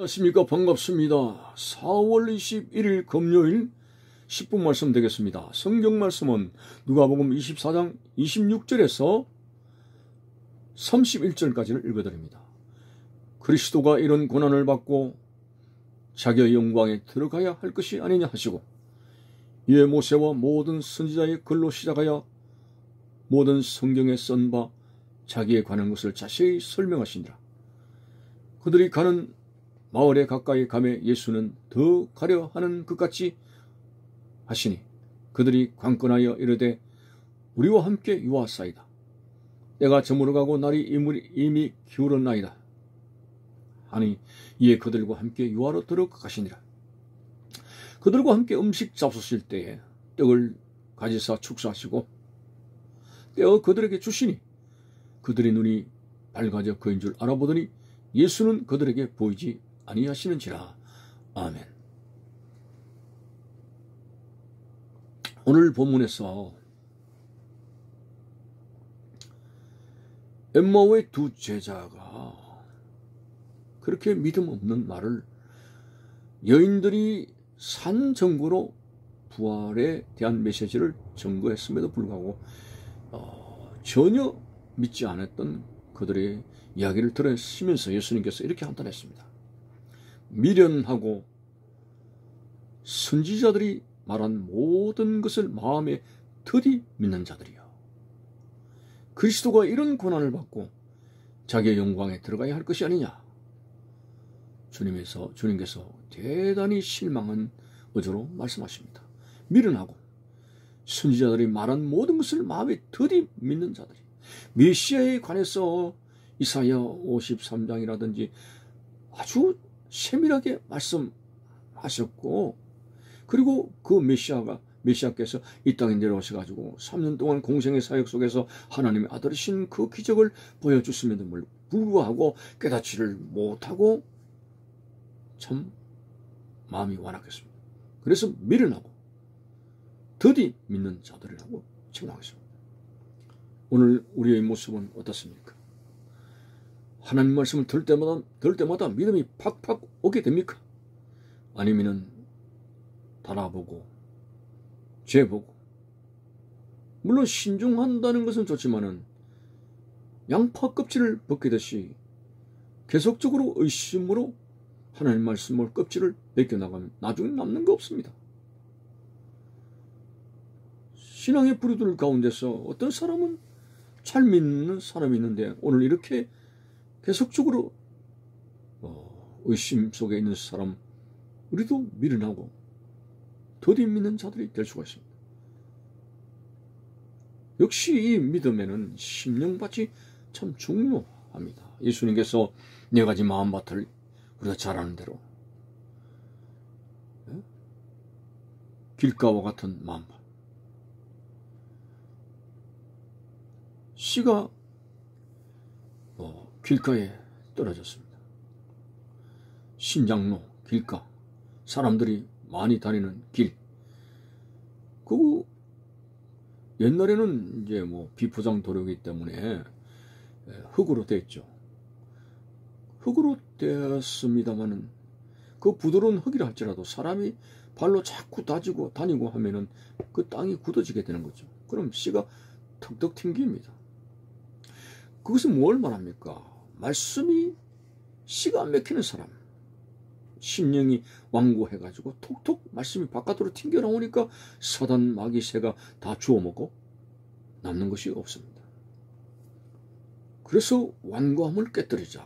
안녕하십니까. 반갑습니다. 4월 21일 금요일 10분 말씀 되겠습니다. 성경 말씀은 누가복음 24장 26절에서 31절까지를 읽어드립니다. 그리스도가 이런 고난을 받고 자기의 영광에 들어가야 할 것이 아니냐 하시고, 이에 모세와 모든 선지자의 글로 시작하여 모든 성경에 쓴 바 자기에 관한 것을 자세히 설명하시니라. 그들이 가는 마을에 가까이 가매 예수는 더 가려 하는 것 같이 하시니 그들이 관건하여 이르되 우리와 함께 유하사이다. 때가 저물어가고 날이 이미 기울었나이다 하니, 이에 그들과 함께 유하로 들어가시니라. 그들과 함께 음식 잡수실 때에 떡을 가지사 축사하시고 떼어 그들에게 주시니 그들의 눈이 밝아져 그인 줄 알아보더니 예수는 그들에게 보이지 아니하시는지라. 아멘. 오늘 본문에서 엠마오의 두 제자가 그렇게 믿음 없는 말을, 여인들이 산 증거로 부활에 대한 메시지를 증거했음에도 불구하고 전혀 믿지 않았던 그들의 이야기를 들으시면서 예수님께서 이렇게 한탄했습니다. 미련하고 선지자들이 말한 모든 것을 마음에 더디 믿는 자들이여, 그리스도가 이런 고난을 받고 자기의 영광에 들어가야 할 것이 아니냐. 주님께서 대단히 실망한 어조로 말씀하십니다. 미련하고 선지자들이 말한 모든 것을 마음에 더디 믿는 자들이, 메시아에 관해서 이사야 53장이라든지 아주 세밀하게 말씀하셨고, 그리고 그 메시아께서 이 땅에 내려오셔가지고 3년 동안 공생의 사역 속에서 하나님의 아들이신 그 기적을 보여주심에도 불구하고 깨닫지를 못하고 참 마음이 완악했습니다. 그래서 미련하고 더디 믿는 자들이라고 책망했습니다. 오늘 우리의 모습은 어떻습니까? 하나님 말씀을 들을 때마다 믿음이 팍팍 오게 됩니까? 아니면은 달아보고 죄보고, 물론 신중한다는 것은 좋지만은 양파 껍질을 벗기듯이 계속적으로 의심으로 하나님 말씀을 껍질을 벗겨나가면 나중에 남는 거 없습니다. 신앙의 부류들 가운데서 어떤 사람은 잘 믿는 사람이 있는데 오늘 이렇게 계속적으로 의심 속에 있는 사람, 우리도 미련하고 더디 믿는 자들이 될 수가 있습니다. 역시 이 믿음에는 심령밭이 참 중요합니다. 예수님께서 네 가지 마음밭을 우리가 잘 아는 대로 길가와 같은 마음밭, 씨가 길가에 떨어졌습니다. 신장로, 길가, 사람들이 많이 다니는 길. 그 옛날에는 이제 비포장 도로이기 때문에 흙으로 됐죠. 흙으로 되었습니다만은 그 부드러운 흙이라 할지라도 사람이 발로 자꾸 다니고 하면은 그 땅이 굳어지게 되는 거죠. 그럼 씨가 턱턱 튕깁니다. 그것은 뭘 말합니까? 말씀이 씨가 안 맥히는 사람, 심령이 완고해가지고 톡톡 말씀이 바깥으로 튕겨 나오니까 사단 마귀 새가 다 주워먹고 남는 것이 없습니다. 그래서 완고함을 깨뜨리자.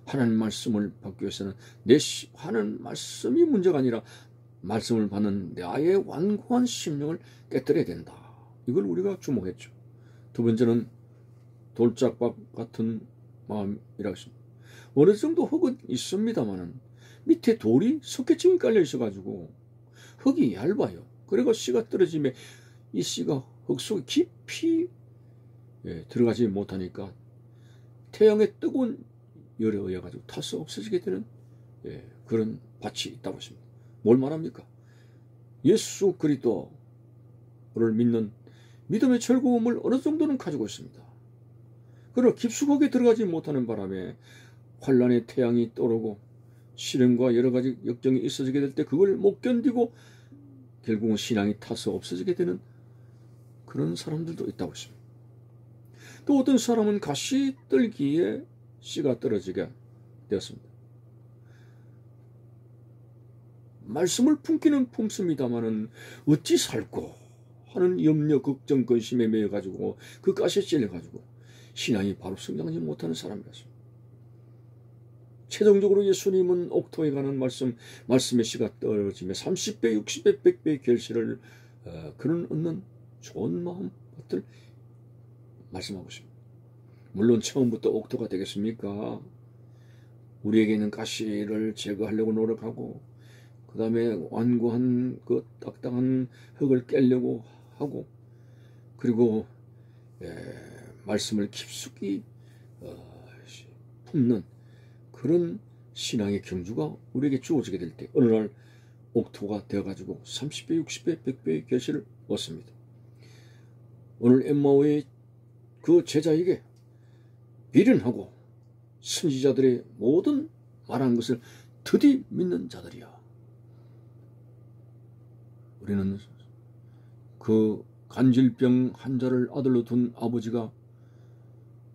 하나님 말씀을 받기 위해서는 내 하는 말씀이 문제가 아니라 말씀을 받는 나의 완고한 심령을 깨뜨려야 된다. 이걸 우리가 주목했죠. 두 번째는 돌짝밥 같은 마음이라고 했습니다. 어느 정도 흙은 있습니다만은 밑에 돌이 석회층이 깔려 있어가지고 흙이 얇아요. 그리고 씨가 떨어지면 이 씨가 흙 속에 깊이 들어가지 못하니까 태양의 뜨거운 열에 의해 가지고 타서 없어지게 되는 그런 밭이 있다고 했습니다. 뭘 말합니까? 예수 그리스도를 믿는 믿음의 즐거움을 어느 정도는 가지고 있습니다. 그러나 깊숙하게 들어가지 못하는 바람에 환란의 태양이 떠오르고 시련과 여러 가지 역정이 있어지게 될 때 그걸 못 견디고 결국은 신앙이 타서 없어지게 되는 그런 사람들도 있다고 했습니다. 또 어떤 사람은 가시떨기에 씨가 떨어지게 되었습니다. 말씀을 품기는 품습니다마는 어찌 살고 하는 염려, 걱정, 근심에 매여가지고 그 가시에 찔려가지고 신앙이 바로 성장하지 못하는 사람이었습니다. 최종적으로 예수님은 옥토에 관한 말씀의 씨가 떨어지며 30배, 60배, 100배의 결실을 그런 얻는 좋은 마음들 말씀하고 있습니다. 물론 처음부터 옥토가 되겠습니까? 우리에게 있는 가시를 제거하려고 노력하고 그 다음에 완고한 그 딱딱한 흙을 깨려고 하고 그리고 말씀을 깊숙이 품는 그런 신앙의 경주가 우리에게 주어지게 될 때 어느 날 옥토가 되어가지고 30배, 60배, 100배의 결실을 얻습니다. 오늘 엠마오의 그 제자에게 미련하고 선지자들의 모든 말한 것을 드디 믿는 자들이야. 우리는 그 간질병 환자를 아들로 둔 아버지가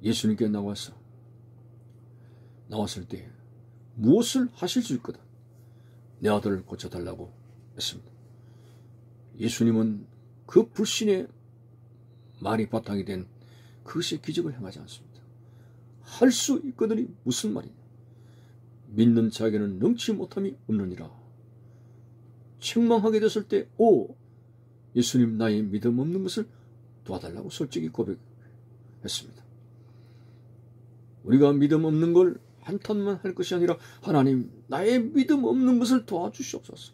예수님께 나왔을 때 무엇을 하실 수 있거든 내 아들을 고쳐달라고 했습니다. 예수님은 그 불신의 말이 바탕이 된 그것이 기적을 행하지 않습니다. 할 수 있거든이 무슨 말이냐. 믿는 자에게는 능치 못함이 없느니라. 책망하게 됐을 때 예수님 나의 믿음 없는 것을 도와달라고 솔직히 고백했습니다. 우리가 믿음 없는 걸 한탄만 할 것이 아니라 하나님 나의 믿음 없는 것을 도와주시옵소서.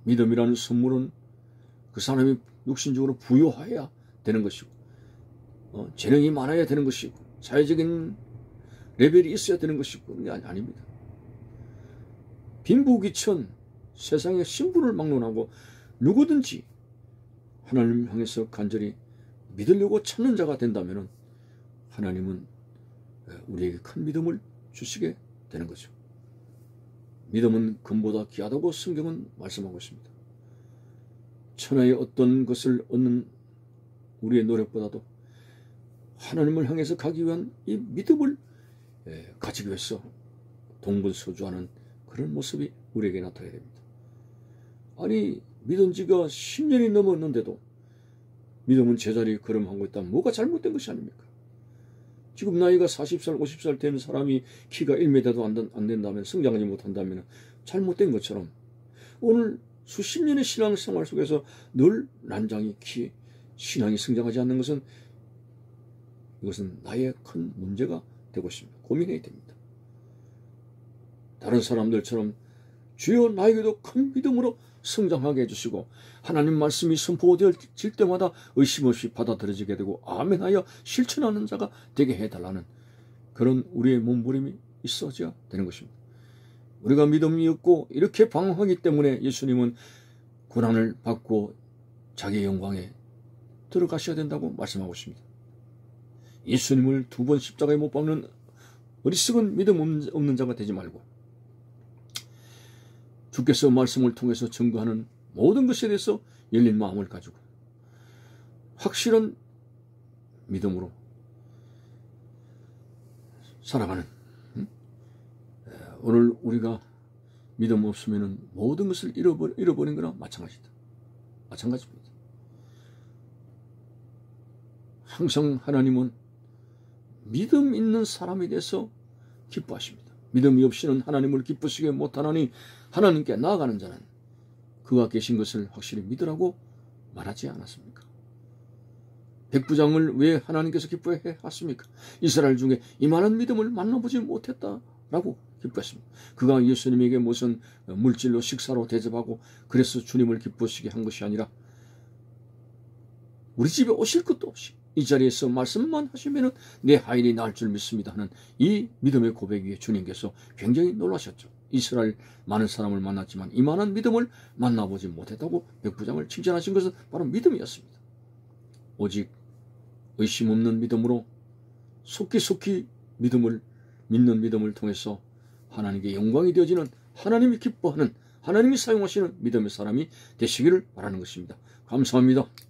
믿음이라는 선물은 그 사람이 육신적으로 부유해야 되는 것이고 재능이 많아야 되는 것이고 사회적인 레벨이 있어야 되는 것이고 그게 아닙니다. 빈부귀천 세상의 신분을 막론하고 누구든지 하나님을 향해서 간절히 믿으려고 찾는 자가 된다면 하나님은 우리에게 큰 믿음을 주시게 되는 거죠. 믿음은 금보다 귀하다고 성경은 말씀하고 있습니다. 천하의 어떤 것을 얻는 우리의 노력보다도 하나님을 향해서 가기 위한 이 믿음을 가지기 위해서 동분서주하는 그런 모습이 우리에게 나타나야 됩니다. 아니 믿은 지가 10년이 넘었는데도 믿음은 제자리에 걸음하고 있다면 뭐가 잘못된 것이 아닙니까? 지금 나이가 40살, 50살 된 사람이 키가 1m도 안 된다면 성장하지 못한다면 잘못된 것처럼 오늘 수십 년의 신앙생활 속에서 늘 난장이 신앙이 성장하지 않는 것은 이것은 나의 큰 문제가 되고 있습니다. 고민해야 됩니다. 다른 사람들처럼 주여 나에게도 큰 믿음으로 성장하게 해주시고 하나님 말씀이 선포되어질 때마다 의심 없이 받아들여지게 되고 아멘하여 실천하는 자가 되게 해달라는 그런 우리의 몸부림이 있어져야 되는 것입니다. 우리가 믿음이 없고 이렇게 방황하기 때문에 예수님은 고난을 받고 자기의 영광에 들어가셔야 된다고 말씀하고 있습니다. 예수님을 2번 십자가에 못 박는 어리석은 믿음 없는 자가 되지 말고 주께서 말씀을 통해서 증거하는 모든 것에 대해서 열린 마음을 가지고 확실한 믿음으로 살아가는 오늘 우리가 믿음 없으면 모든 것을 잃어버린 거나 마찬가지입니다. 항상 하나님은 믿음 있는 사람에 대해서 기뻐하십니다. 믿음이 없이는 하나님을 기쁘시게 못하나니 하나님께 나아가는 자는 그가 계신 것을 확실히 믿으라고 말하지 않았습니까? 백부장을 왜 하나님께서 기뻐해 하십니까? 이스라엘 중에 이만한 믿음을 만나보지 못했다라고 기뻐했습니다. 그가 예수님에게 무슨 물질로 식사로 대접하고 그래서 주님을 기쁘시게 한 것이 아니라 우리 집에 오실 것도 없이 이 자리에서 말씀만 하시면 내 하인이 나을 줄 믿습니다 하는 이 믿음의 고백 위에 주님께서 굉장히 놀라셨죠. 이스라엘 많은 사람을 만났지만 이만한 믿음을 만나보지 못했다고 백부장을 칭찬하신 것은 바로 믿음이었습니다. 오직 의심 없는 믿음으로 속히 믿음을 믿는 믿음을 통해서 하나님께 영광이 되어지는, 하나님이 기뻐하는, 하나님이 사용하시는 믿음의 사람이 되시기를 바라는 것입니다. 감사합니다.